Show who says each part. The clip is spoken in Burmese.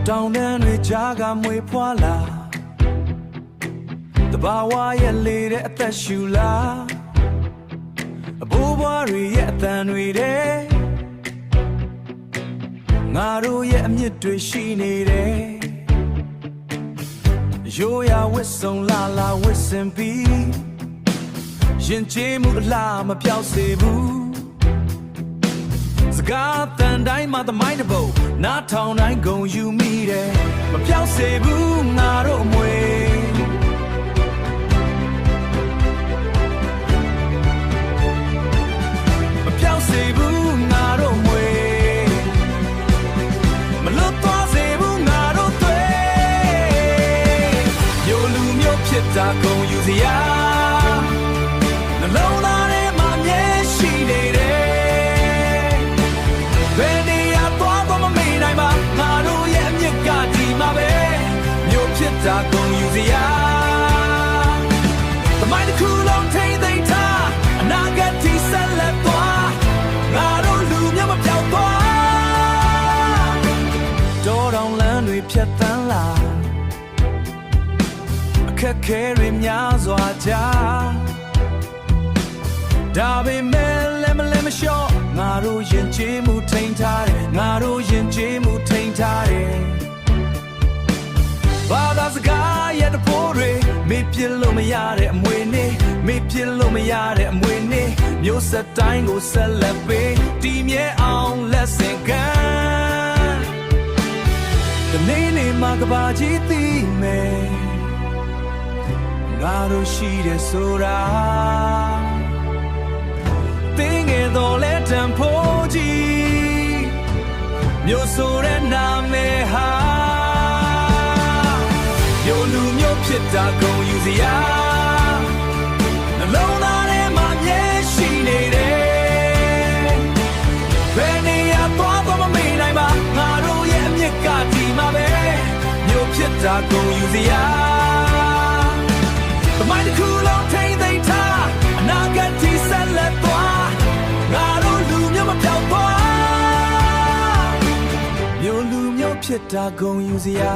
Speaker 1: တောင်တန်းတွေကြားကမွေဖွာလာတဘာဝရဲ့လေတဲ့အသက်ရှူလာအဘိုးဘွားတွေရဲ့အသံတွေတဲ့ငါတို့ရဲ့အမြင့်တွေရှိနေတယ်ရိုးရာဝစ်စုံလာလာဝစ်စင်ပြီးရင်ကျေးမှုအလားမပြောက်စေဘူးစကားတန်တိုင်းမှာသမိုင်းတစ်ပုဒ်နားထောင်တိုင်းဂုံယူမိတယ်မပြောက်စေဘူးငါတို့အမွေမပြောက်စေဘူးငါတို့အမွေမလွတ်သွားစေဘူးငါတို့တွေမျိုးလူမျိုးဖြစ်တာဂုံယူစရာနှလုံးသားထဲမှာမြဲရှိနေတယ်ဘယ်နေရာသွားတော့မမေ့နိုင်ပါငါတို့ရဲ့အမြင့်ကဒီမှာပဲမျိုးဖြစ်တာဂုံယူစရာသမိုင်းတစ်ခုလုံးထိမ့်သိမ်းထားအနာဂတ်ထိဆက်လက်သွားငါတို့လူမျိုးမပြောက်သွားတောတောင်လမ်းတွေဖြတ်သန်းလာအခက်ခဲတွေများစွာကြားဒါပေမဲ့လည်းမလျှော့ငါတို့ယဉ်ကျေးမှုထိန်းထားတယ်ငါတို့ယဉ်ကျေးမှုထိန်းထားတယ်ဘာသာစကားရဲ့တပိုးတွေမေ့ပြလို့မရတဲ့အမွေနေ့မေ့ပြလို့မရတဲ့အမွေနေ့မျိုးဆက်တိုင်းကိုဆက်လက်ပေးတည်မြဲအောင်လက်ဆင့်ကမ်းဒီနေ့မှာကဘာကြီးသိမယ်ငါတို့ရှိတယ်ဆိုတာတင်းငယ်တော်လဲတန်ဖို့ကြီးမျိုးဆိုတဲ့နာမည်ဟာမျိုးလူမျိုးဖြစ်တာဂုံယူစရာနှလုံးသားထဲမှာမြဲရှိနေတယ်ဘယ်နေရာသွားတော့မမေ့နိုင်ပါငါတို့ရဲ့အမြင့်ကဒီမှာပဲမျိုးဖြစ်တာဂုံယူစရာသမိုင်းတစ်ခုလုံးထိမ့်သိမ်းထားအနာဂတ်ထိဆက်လက်သွားငါတို့လူမျိုးမပြောက်သွားမျိုးလူမျိုးဖြစ်တာဂုံယူစရာ